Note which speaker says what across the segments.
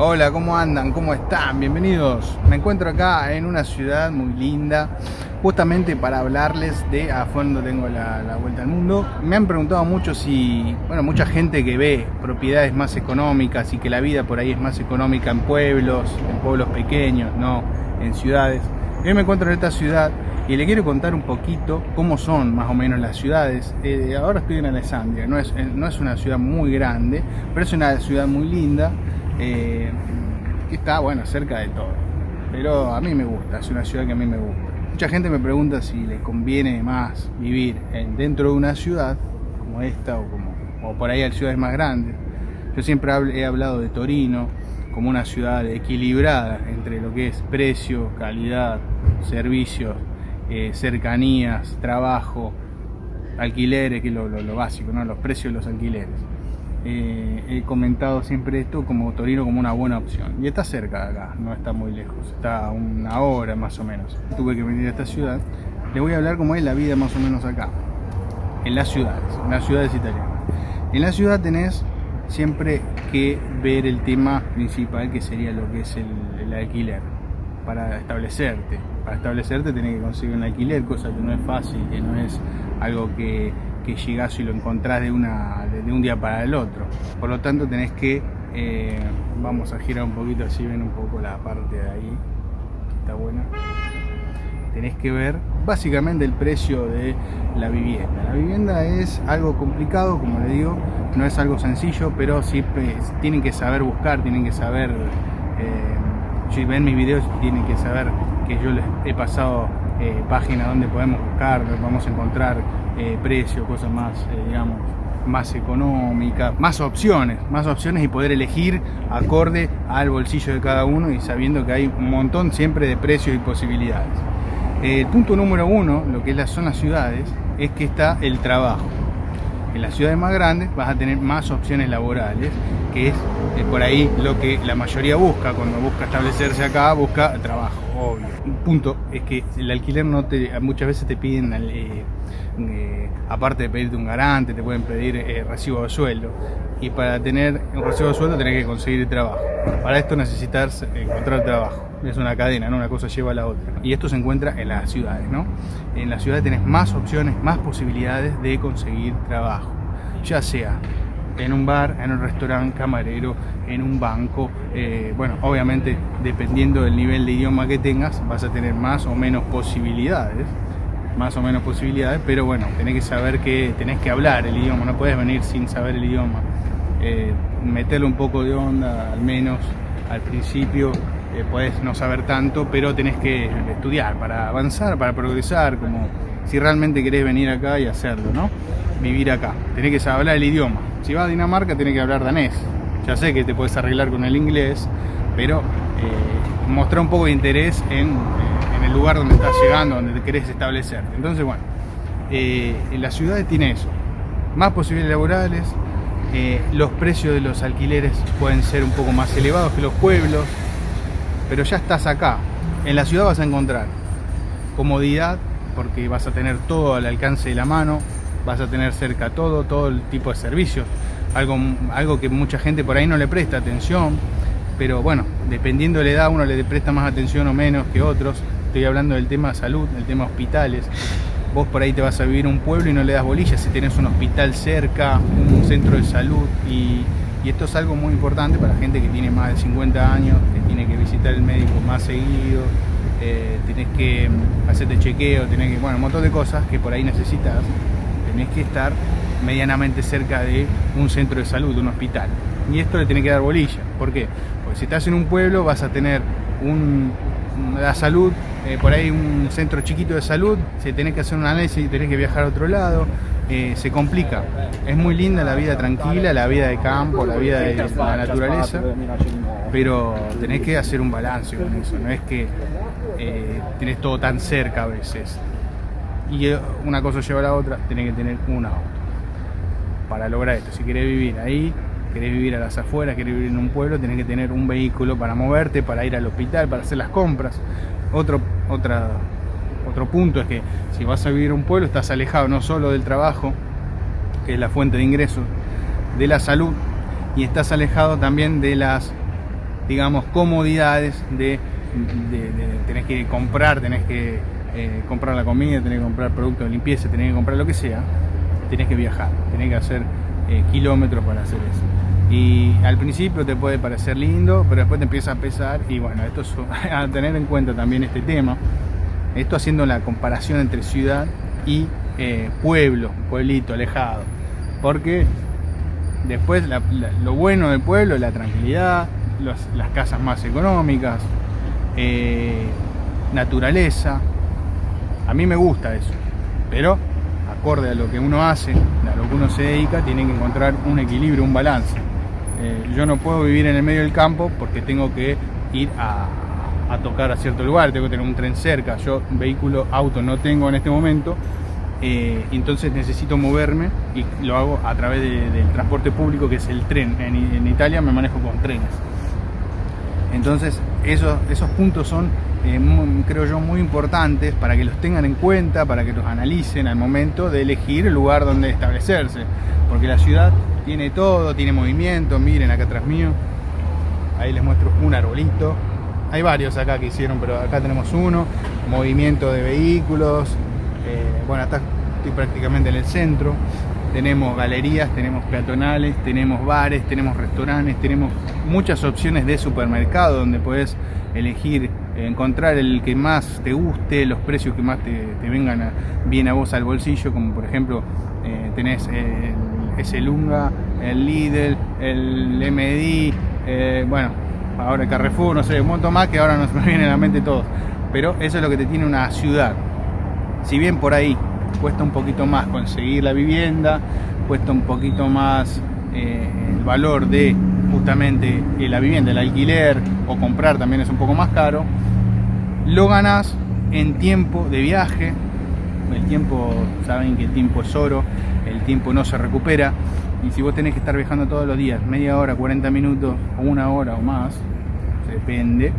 Speaker 1: Hola, ¿cómo andan? ¿Cómo están? Bienvenidos. Me encuentro acá en una ciudad muy linda, justamente para hablarles de a fondo tengo la vuelta al mundo. Me han preguntado mucho si, bueno, mucha gente que ve propiedades más económicas y que la vida por ahí es más económica en pueblos pequeños, no en ciudades. Yo me encuentro en esta ciudad y le quiero contar un poquito cómo son más o menos las ciudades. Ahora estoy en Alessandria, no es una ciudad muy grande, pero es una ciudad muy linda. Que está, bueno, cerca de todo, pero a mí me gusta, es una ciudad que a mí me gusta. Mucha gente me pregunta si les conviene más vivir dentro de una ciudad como esta o por ahí hay ciudades más grandes. Yo siempre he hablado de Torino como una ciudad equilibrada entre lo que es precio, calidad, servicios, cercanías, trabajo, alquileres, que es lo básico, ¿no? Los precios de los alquileres. He comentado siempre esto como Torino como una buena opción y está cerca de acá, no está muy lejos, está a una hora más o menos. Tuve que venir a esta ciudad. Les voy a hablar cómo es la vida más o menos acá en las ciudades italianas. En la ciudad tenés siempre que ver el tema principal, que sería lo que es el alquiler. Para establecerte tenés que conseguir un alquiler, cosa que no es fácil, que no es algo que llegás y lo encontrás de un día para el otro. Por lo tanto tenés que, vamos a girar un poquito así, ven un poco la parte de ahí, está buena. Tenés que ver básicamente el precio de la vivienda. La vivienda es algo complicado, como le digo, no es algo sencillo, pero siempre tienen que saber buscar, tienen que saber, si ven mis videos tienen que saber que yo les he pasado páginas donde podemos buscar, donde podemos encontrar precios, cosas más, digamos, más económicas, más opciones y poder elegir acorde al bolsillo de cada uno y sabiendo que hay un montón siempre de precios y posibilidades. El punto número uno, lo que son las ciudades, es que está el trabajo. En las ciudades más grandes vas a tener más opciones laborales, que es por ahí lo que la mayoría busca cuando busca establecerse acá, busca trabajo, obvio. Un punto es que el alquiler muchas veces te piden, aparte de pedirte un garante, te pueden pedir recibo de sueldo. Y para tener un recibo de sueldo tenés que conseguir trabajo. Para esto necesitas encontrar trabajo. Es una cadena, ¿no? Una cosa lleva a la otra. Y esto se encuentra en las ciudades, ¿no? En las ciudades tenés más opciones, más posibilidades de conseguir trabajo. Ya sea en un bar, en un restaurante, camarero, en un banco. Bueno, obviamente dependiendo del nivel de idioma que tengas, vas a tener más o menos posibilidades, pero bueno, tenés que saber que tenés que hablar el idioma, no puedes venir sin saber el idioma. Meterle un poco de onda, al menos al principio. Podés no saber tanto, pero tenés que estudiar para avanzar, para progresar, como si realmente querés venir acá y hacerlo, ¿no? Vivir acá, tenés que saber hablar el idioma. Si vas a Dinamarca tenés que hablar danés. Ya sé que te puedes arreglar con el inglés, pero mostrar un poco de interés en el lugar donde estás llegando, donde te querés establecer. Entonces, bueno, en las ciudades tiene eso, más posibilidades laborales. Los precios de los alquileres pueden ser un poco más elevados que los pueblos, pero ya estás acá. En la ciudad vas a encontrar comodidad, porque vas a tener todo al alcance de la mano, vas a tener cerca todo el tipo de servicios, algo que mucha gente por ahí no le presta atención, pero bueno, dependiendo de la edad uno le presta más atención o menos que otros. Estoy hablando del tema salud, del tema hospitales. Vos por ahí te vas a vivir en un pueblo y no le das bolilla si tenés un hospital cerca, un centro de salud, y esto es algo muy importante para gente que tiene más de 50 años, que tiene que visitar el médico más seguido, tenés que hacerte chequeo, bueno, un montón de cosas que por ahí necesitas. Tenés que estar medianamente cerca de un centro de salud, de un hospital. Y esto le tenés que dar bolilla. ¿Por qué? Porque si estás en un pueblo vas a tener la salud, por ahí un centro chiquito de salud, si tenés que hacer un análisis y tenés que viajar a otro lado, se complica. Es muy linda la vida tranquila, la vida de campo, la vida de la naturaleza, pero tenés que hacer un balance con eso. No es que tenés todo tan cerca a veces. Y una cosa lleva a la otra, tenés que tener un auto para lograr esto. Si querés vivir ahí, querés vivir a las afueras, querés vivir en un pueblo, tenés que tener un vehículo para moverte, para ir al hospital, para hacer las compras. Otro punto es que si vas a vivir en un pueblo estás alejado no solo del trabajo, que es la fuente de ingresos, de la salud, y estás alejado también de las digamos, comodidades tenés que comprar, tenés que comprar la comida, tenés que comprar productos de limpieza, tenés que comprar lo que sea, tenés que viajar, tenés que hacer kilómetros para hacer eso. Y al principio te puede parecer lindo, pero después te empieza a pesar. Y bueno, esto es a tener en cuenta también este tema. Esto haciendo la comparación entre ciudad y pueblito alejado. Porque después lo bueno del pueblo es la tranquilidad, las casas más económicas, naturaleza. A mí me gusta eso, pero acorde a lo que uno hace, a lo que uno se dedica, tiene que encontrar un equilibrio, un balance. Yo no puedo vivir en el medio del campo porque tengo que ir a tocar a cierto lugar, tengo que tener un tren cerca. Yo vehículo, auto no tengo en este momento, entonces necesito moverme y lo hago a través del transporte público, que es el tren. En Italia me manejo con trenes. Entonces esos puntos son, creo yo, muy importantes para que los tengan en cuenta, para que los analicen al momento de elegir el lugar donde establecerse, porque la ciudad tiene todo, tiene movimiento. Miren acá atrás mío, ahí les muestro un arbolito, hay varios acá que hicieron, pero acá tenemos uno, movimiento de vehículos. Bueno, acá estoy prácticamente en el centro. Tenemos galerías, tenemos peatonales, tenemos bares, tenemos restaurantes, tenemos muchas opciones de supermercado donde puedes elegir, encontrar el que más te guste, los precios que más te vengan bien a vos al bolsillo, como por ejemplo tenés el Lunga, el Lidl, el MD, bueno, ahora el Carrefour, no sé, un montón más que ahora no se me viene a la mente todos. Pero eso es lo que te tiene una ciudad. Si bien por ahí cuesta un poquito más conseguir la vivienda, cuesta un poquito más el valor de justamente la vivienda, el alquiler o comprar también es un poco más caro, lo ganás en tiempo de viaje. El tiempo, saben que el tiempo es oro, el tiempo no se recupera, y si vos tenés que estar viajando todos los días, media hora, 40 minutos o una hora o más, depende,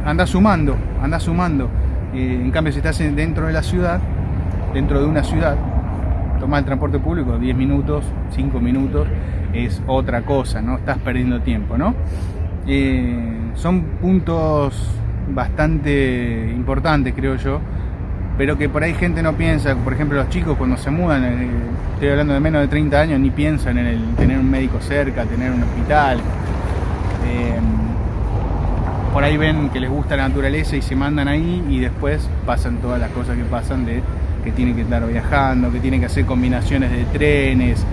Speaker 1: andás sumando. En cambio, si estás dentro de la ciudad, dentro de una ciudad, tomar el transporte público 10 minutos, 5 minutos, es otra cosa, no estás perdiendo tiempo, ¿no? Son puntos bastante importantes, creo yo, pero que por ahí gente no piensa. Por ejemplo, los chicos cuando se mudan, estoy hablando de menos de 30 años, ni piensan en el tener un médico cerca, tener un hospital. Por ahí ven que les gusta la naturaleza y se mandan ahí, y después pasan todas las cosas que pasan, de que tienen que estar viajando, que tienen que hacer combinaciones de trenes,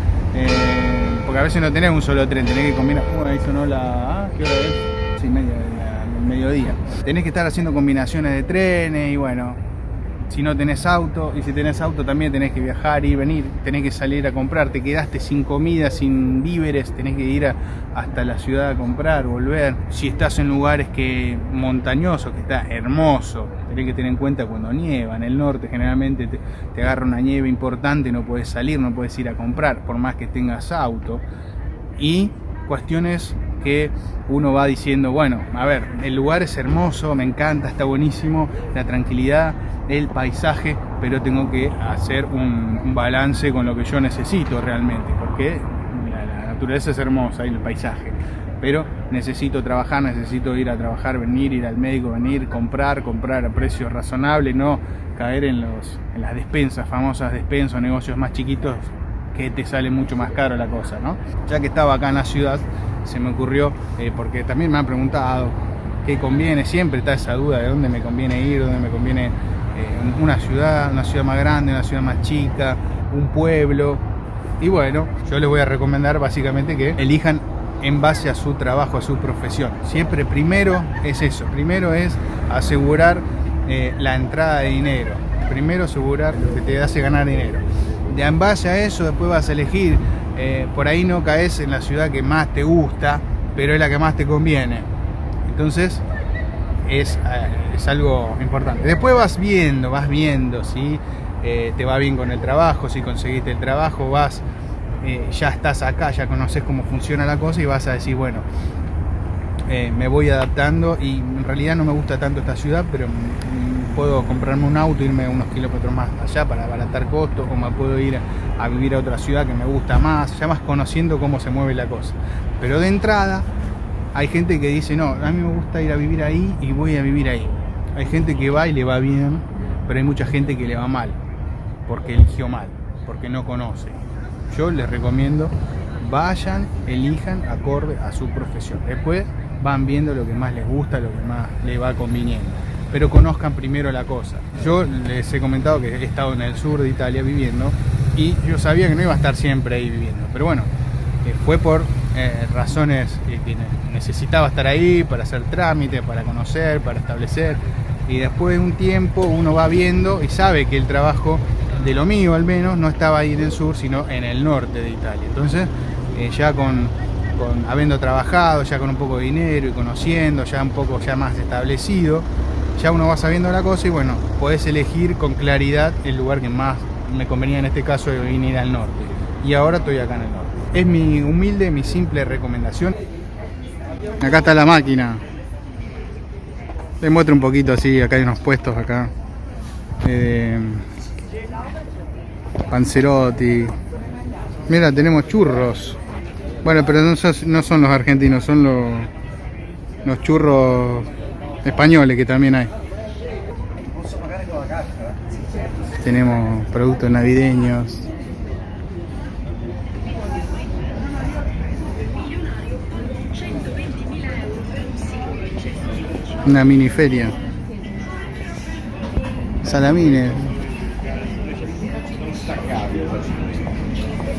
Speaker 1: porque a veces no tenés un solo tren, tenés que combinar. Ahí sonó la... ¿qué hora es? Sí, media del mediodía. Tenés que estar haciendo combinaciones de trenes, y bueno, si no tenés auto, y si tenés auto también tenés que viajar y venir, tenés que salir a comprar, te quedaste sin comida, sin víveres, tenés que ir hasta la ciudad a comprar, volver. Si estás en lugares montañosos, que está hermoso, tenés que tener en cuenta cuando nieva. En el norte generalmente te agarra una nieve importante, no podés salir, no podés ir a comprar, por más que tengas auto. Y cuestiones que uno va diciendo, bueno, a ver, el lugar es hermoso, me encanta, está buenísimo, la tranquilidad, el paisaje, pero tengo que hacer un balance con lo que yo necesito realmente, porque la naturaleza es hermosa y el paisaje, pero necesito trabajar, necesito ir a trabajar, venir, ir al médico, venir, comprar a precios razonables, no caer en las despensas, famosas despensas, negocios más chiquitos que te sale mucho más caro la cosa, ¿no? Ya que estaba acá en la ciudad, se me ocurrió, porque también me han preguntado qué conviene, siempre está esa duda de dónde me conviene ir, dónde me conviene una ciudad más grande, una ciudad más chica, un pueblo. Y bueno, yo les voy a recomendar básicamente que elijan en base a su trabajo, a su profesión. Siempre primero es eso, primero es asegurar la entrada de dinero, primero asegurar lo que te hace ganar dinero. En base a eso después vas a elegir, por ahí no caes en la ciudad que más te gusta, pero es la que más te conviene. Entonces es algo importante. Después vas viendo si te va bien con el trabajo, si conseguiste el trabajo, ya estás acá, ya conoces cómo funciona la cosa, y vas a decir, bueno, me voy adaptando, y en realidad no me gusta tanto esta ciudad, pero puedo comprarme un auto e irme unos kilómetros más allá para abaratar costos, o me puedo ir a vivir a otra ciudad que me gusta más. Ya vas conociendo cómo se mueve la cosa, pero de entrada Hay gente que dice, no, a mí me gusta ir a vivir ahí y voy a vivir ahí. Hay gente que va y le va bien, pero hay mucha gente que le va mal, porque eligió mal, porque no conoce. Yo les recomiendo, vayan, elijan acorde a su profesión. Después van viendo lo que más les gusta, lo que más les va conviniendo. Pero conozcan primero la cosa. Yo les he comentado que he estado en el sur de Italia viviendo y yo sabía que no iba a estar siempre ahí viviendo. Pero bueno, fue por razones que necesitaba estar ahí para hacer trámites, para conocer, para establecer. Y después de un tiempo uno va viendo y sabe que el trabajo de lo mío al menos no estaba ahí en el sur, sino en el norte de Italia. Entonces ya habiendo trabajado, ya con un poco de dinero y conociendo, ya un poco ya más establecido, ya uno va sabiendo la cosa y bueno, podés elegir con claridad el lugar que más me convenía en este caso de venir al norte. Y ahora estoy acá en el norte. Es mi humilde, mi simple recomendación. Acá está la máquina. Les muestro un poquito así, acá hay unos puestos acá. Panzerotti. Mira, tenemos churros. Bueno, pero no son los argentinos, son los churros españoles que también hay. Tenemos productos navideños. Una mini feria. Salamines.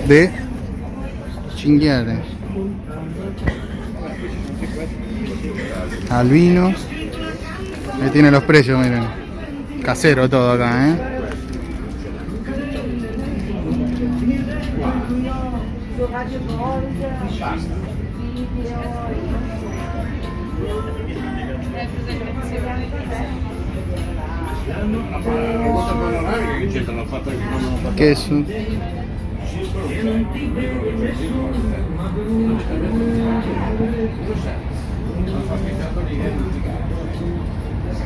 Speaker 1: De Cinghiale. Albinos. Ahí tiene los precios, miren. Casero todo acá, ¿eh? Queso.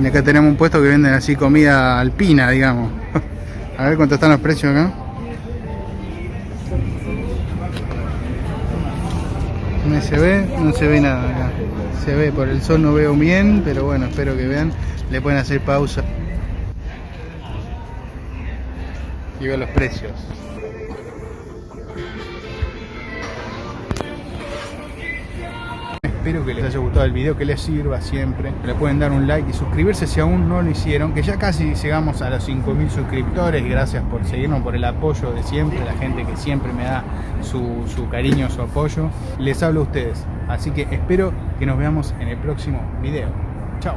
Speaker 1: Y acá tenemos un puesto que venden así comida alpina, digamos. A ver cuánto están los precios acá. No se ve nada acá. Se ve, por el sol no veo bien, pero bueno, espero que vean. Le pueden hacer pausa y ver los precios. Espero que les haya gustado el video, que les sirva siempre. Le pueden dar un like y suscribirse si aún no lo hicieron, que ya casi llegamos a los 5.000 suscriptores. Gracias por seguirnos, por el apoyo de siempre, la gente que siempre me da su cariño, su apoyo. Les hablo a ustedes, así que espero que nos veamos en el próximo video. Chao.